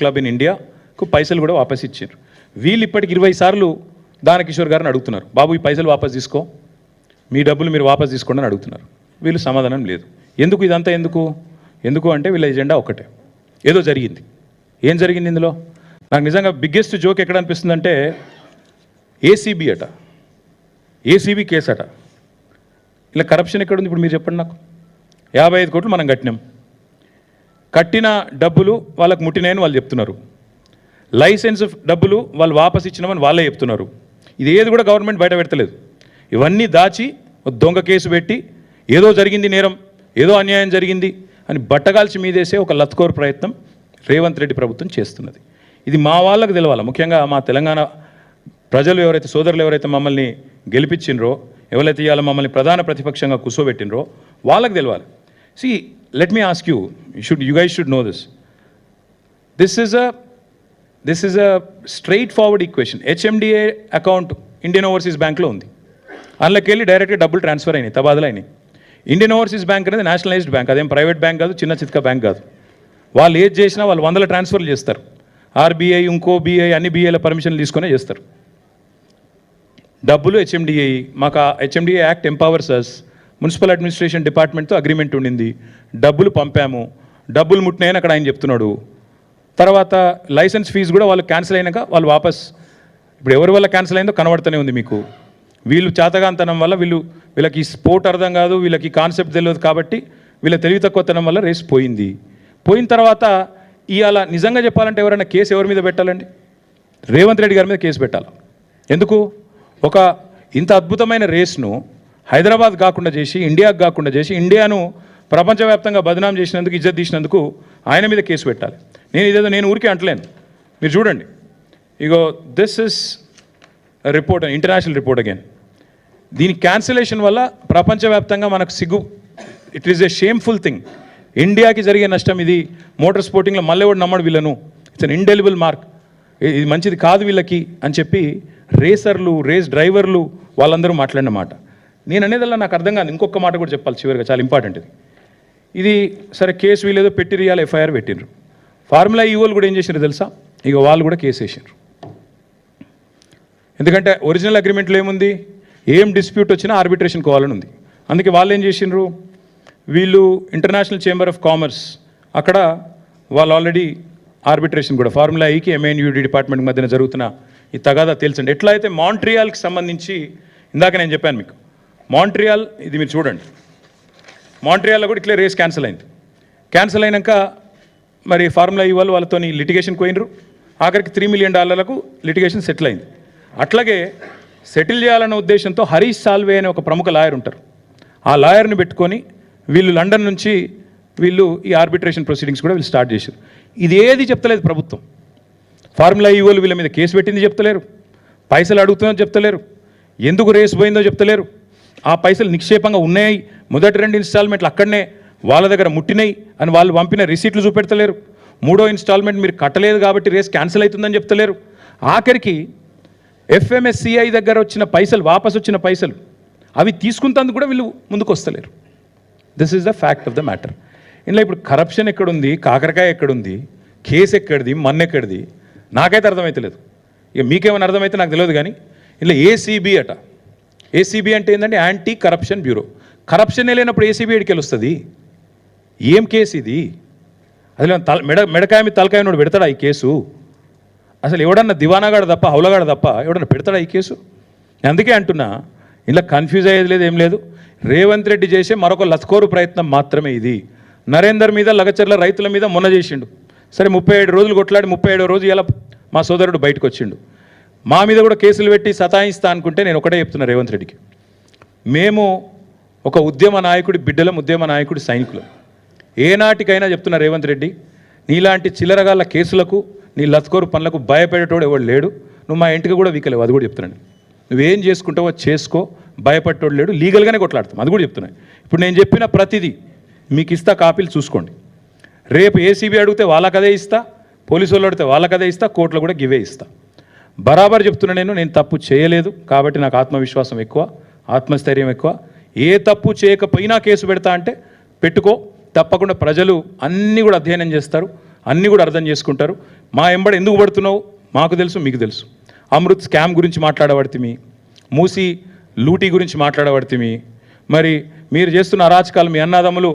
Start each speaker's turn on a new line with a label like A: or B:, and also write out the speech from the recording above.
A: Club in ఇండియాకు పైసలు కూడా వాపస్ ఇచ్చారు. వీళ్ళు ఇప్పటికి 20 సార్లు దానకిషోర్ గారిని అడుగుతున్నారు, బాబు ఈ పైసలు వాపస్ తీసుకో, మీ డబ్బులు మీరు వాపస్ తీసుకోండి అని అడుగుతున్నారు. వీళ్ళు సమాధానం లేదు. ఎందుకు ఇదంతా ఎందుకు అంటే వీళ్ళ ఎజెండా ఒకటే, ఏదో జరిగింది. ఏం జరిగింది ఇందులో? నాకు నిజంగా బిగ్గెస్ట్ జోక్ ఎక్కడ అనిపిస్తుందంటే, ఏసీబీ అట, ఏసీబీ కేసు అట. ఇలా కరప్షన్ ఎక్కడుంది ఇప్పుడు మీరు చెప్పండి నాకు. 55 కోట్లు మనం కట్టిన డబ్బులు వాళ్ళకు ముట్టినాయని వాళ్ళు చెప్తున్నారు. లైసెన్స్ డబ్బులు వాళ్ళు వాపస్ ఇచ్చినామని వాళ్ళే చెప్తున్నారు. ఇది ఏది కూడా గవర్నమెంట్ బయట పెడతలేదు. ఇవన్నీ దాచి దొంగ కేసు పెట్టి ఏదో జరిగింది నేరం, ఏదో అన్యాయం జరిగింది అని బట్టగాల్చి మీదేసే ఒక లత్కోర్ ప్రయత్నం రేవంత్ రెడ్డి ప్రభుత్వం చేస్తున్నది. ఇది మా వాళ్ళకు తెలవాలి. ముఖ్యంగా మా తెలంగాణ ప్రజలు ఎవరైతే, సోదరులు ఎవరైతే మమ్మల్ని గెలిపించినరో, ఎవరైతే ఇవాళ మమ్మల్ని ప్రధాన ప్రతిపక్షంగా కూర్చోబెట్టినరో వాళ్ళకి తెలవాలి. See, let me ask you, you guys should know this. This is a straightforward equation. HMDA account Indian Overseas Bank లో ఉంది. అందులోకి వెళ్ళి డైరెక్ట్గా డబ్బులు ట్రాన్స్ఫర్ అయినాయి, తబాదలు అయినాయి. ఇండియన్ ఓవర్సీస్ బ్యాంక్ అనేది నేషనలైజ్డ్ బ్యాంక్, అదేం ప్రైవేట్ బ్యాంక్ కాదు, చిన్న చిత్క బ్యాంక్ కాదు. వాళ్ళు ఏది చేసినా వాళ్ళు 100 ట్రాన్స్ఫర్లు చేస్తారు. ఆర్బీఐ, ఇంకో బీఐ, అన్ని బీఐల పర్మిషన్లు తీసుకునే చేస్తారు. డబ్బులు హెచ్ఎండిఏ, మాకు ఆ హెచ్ఎండిఏ యాక్ట్ ఎంపవర్స్ అస్. మున్సిపల్ అడ్మినిస్ట్రేషన్ డిపార్ట్మెంట్తో అగ్రిమెంట్ ఉండింది, డబ్బులు పంపాము, డబ్బులు ముట్టినాయని అక్కడ ఆయన చెప్తున్నాడు. తర్వాత లైసెన్స్ ఫీజు కూడా వాళ్ళు క్యాన్సిల్ అయినాక వాళ్ళు వాపస్, ఇప్పుడు ఎవరి వల్ల క్యాన్సిల్ అయిందో కనబడుతూనే ఉంది మీకు. వీళ్ళు చేతగాంతనం వల్ల వీళ్ళకి స్పోర్ట్ అర్థం కాదు, వీళ్ళకి కాన్సెప్ట్ తెలియదు కాబట్టి వీళ్ళ తెలివి తక్కువతనం వల్ల రేస్ పోయింది. పోయిన తర్వాత ఇవాళ నిజంగా చెప్పాలంటే ఎవరైనా కేసు ఎవరి మీద పెట్టాలండి? రేవంత్ రెడ్డి గారి మీద కేసు పెట్టాలి. ఎందుకు? ఒక ఇంత అద్భుతమైన రేస్ను హైదరాబాద్ కాకుండా చేసి, ఇండియాకు కాకుండా చేసి, ఇండియాను ప్రపంచవ్యాప్తంగా బదనాం చేసినందుకు, ఇజ్జత్ తీసినందుకు ఆయన మీద కేసు పెట్టాలి. నేను ఊరికే అంటలేను, మీరు చూడండి. ఇగో this is report, international report again. దీని క్యాన్సిలేషన్ వల్ల ప్రపంచవ్యాప్తంగా మనకు సిగ్గు. It is a shameful thing. ఇండియాకి జరిగే నష్టం ఇది. మోటార్ స్పోర్టింగ్లో మళ్ళీ ఎవడు నమ్మడు వీళ్ళను, ఇట్స్ అన్ ఇండెలిబుల్ మార్క్, ఇది మంచిది కాదు వీళ్ళకి అని చెప్పి రేసర్లు, రేస్ డ్రైవర్లు వాళ్ళందరూ మాట్లాడిన మాట. నేను అనేదల్లా నాకు అర్థం కాదు. ఇంకొక మాట కూడా చెప్పాలి చివరిగా, చాలా ఇంపార్టెంట్ ఇది. సరే, కేసు వీళ్ళేదో పెట్టిరియాలి, ఎఫ్ఐఆర్ పెట్టినరు. ఫార్ములా ఈవోలు కూడా ఏం చేసినారు తెలుసా? ఇక వాళ్ళు కూడా కేసు వేసినారు. ఎందుకంటే ఒరిజినల్ అగ్రిమెంట్లో ఏముంది? ఏం డిస్ప్యూట్ వచ్చినా ఆర్బిట్రేషన్ కోవాలని ఉంది. అందుకే వాళ్ళు ఏం చేసినారు, వీళ్ళు ఇంటర్నేషనల్ చేంబర్ ఆఫ్ కామర్స్, అక్కడ వాళ్ళు ఆల్రెడీ ఆర్బిట్రేషన్ కూడా ఫార్ములా ఈకి ఎంఎన్యూడి డిపార్ట్మెంట్ మధ్యన జరుగుతున్న ఈ తగాదా తెలుసండి. ఎట్లా అయితే మాంట్రియాల్కి సంబంధించి ఇందాక నేను చెప్పాను మీకు, మాంట్రియాల్ ఇది మీరు చూడండి. మాంట్రియాల్లో కూడా ఇట్లే రేస్ క్యాన్సిల్ అయింది. క్యాన్సిల్ అయినాక మరి ఫార్ములా ఈ వాళ్ళతో లిటిగేషన్ పోయినరు. ఆఖరికి $3 మిలియన్ లిటిగేషన్ సెటిల్ అయింది. అట్లాగే సెటిల్ చేయాలన్న ఉద్దేశంతో హరీష్ సాల్వే అనే ఒక ప్రముఖ లాయర్ ఉంటారు. ఆ లాయర్ని పెట్టుకొని వీళ్ళు లండన్ నుంచి వీళ్ళు ఈ ఆర్బిట్రేషన్ ప్రొసీడింగ్స్ కూడా వీళ్ళు స్టార్ట్ చేశారు. ఇది ఏది చెప్తలేదు ప్రభుత్వం. ఫార్ములా ఈవోలు వీళ్ళ మీద కేసు పెట్టింది చెప్తలేరు, పైసలు అడుగుతుందో చెప్తలేరు, ఎందుకు రేసు పోయిందో చెప్తలేరు, ఆ పైసలు నిక్షేపంగా ఉన్నాయి, మొదటి 2 ఇన్స్టాల్మెంట్లు అక్కడనే వాళ్ళ దగ్గర ముట్టినాయి అని వాళ్ళు పంపిన రిసీట్లు చూపెడతలేరు. 3వ ఇన్స్టాల్మెంట్ మీరు కట్టలేదు కాబట్టి రేస్ క్యాన్సిల్ అవుతుందని చెప్తలేరు. ఆఖరికి ఎఫ్ఎంఎస్సిఐ దగ్గర వచ్చిన పైసలు, వాపసు వచ్చిన పైసలు అవి తీసుకుంటందుకు కూడా వీళ్ళు ముందుకు వస్తలేరు. This is the fact of the matter. ఇందులో ఇప్పుడు కరప్షన్ ఎక్కడుంది, కాకరకాయ ఎక్కడుంది, కేసు ఎక్కడిది, ఎక్కడిది నాకైతే అర్థమవుతలేదు. ఇక మీకేమైనా అర్థమైతే నాకు తెలియదు. కానీ ఇలా ఏసీబీ అట. ఏసీబీ అంటే ఏంటంటే యాంటీ కరప్షన్ బ్యూరో. కరప్షన్ లేనప్పుడు ఏసీబీ ఎడికి వస్తుంది? ఏం కేసు ఇది? అసలు మెడకాయ మీద తలకాయ నోడు పెడతాడా ఈ కేసు? అసలు ఎవడన్నా దివానాగాడు తప్ప, హౌలగాడు తప్ప ఎవడన్నా పెడతాడా ఈ కేసు? అందుకే అంటున్నా, ఇలా కన్ఫ్యూజ్ అయ్యేది లేదు, ఏం లేదు. రేవంత్ రెడ్డి చేసే మరొక లత్కోరు ప్రయత్నం మాత్రమే ఇది. నరేందర్ మీద, లగచర్ల రైతుల మీద మొన్న చేసిండు. సరే, 37 రోజులు కొట్లాడి 37వ రోజు ఇలా మా సోదరుడు బయటకు వచ్చిండు. మా మీద కూడా కేసులు పెట్టి సతాయిస్తా అనుకుంటే నేను ఒకటే చెప్తున్నా రేవంత్ రెడ్డికి, మేము ఒక ఉద్యమ నాయకుడి బిడ్డలం, ఉద్యమ నాయకుడి సైనికులు. ఏనాటికైనా చెప్తున్నా రేవంత్ రెడ్డి, నీలాంటి చిల్లరగాళ్ళ కేసులకు, నీ లత్కోరు పనులకు భయపడేటోడు ఎవడు లేడు. నువ్వు మా ఇంటికి కూడా వీకలేవు, అది కూడా చెప్తున్నాను. నువ్వేం చేసుకుంటావో చేసుకో, భయపడేటోడు లేడు, లీగల్గానే కొట్లాడతాం, అది కూడా చెప్తున్నాను. ఇప్పుడు నేను చెప్పిన ప్రతిదీ మీకు ఇస్తా, కాపీలు చూసుకోండి. రేపు ఏసీబీ అడిగితే వాళ్ళకదే ఇస్తా, పోలీసు వాళ్ళు అడిగితే వాళ్ళకదే ఇస్తా, కోర్టులో కూడా గివే ఇస్తా. బరాబర్ చెప్తున్నా, నేను తప్పు చేయలేదు కాబట్టి నాకు ఆత్మవిశ్వాసం ఎక్కువ, ఆత్మస్థైర్యం ఎక్కువ. ఏ తప్పు చేయకపోయినా కేసు పెడతా అంటే పెట్టుకో, తప్పకుండా ప్రజలు అన్నీ కూడా అధ్యయనం చేస్తారు. అన్నీ కూడా అర్థం చేసుకుంటారు. మా ఎంబడి ఎందుకు పడుతున్నావు మాకు తెలుసు, మీకు తెలుసు. అమృత్ స్కామ్ గురించి మాట్లాడబడితిమి, మూసి లూటీ గురించి మాట్లాడబడితిమి. మరి మీరు చేస్తున్న అరాచకాలు మీ అన్నదమ్ములు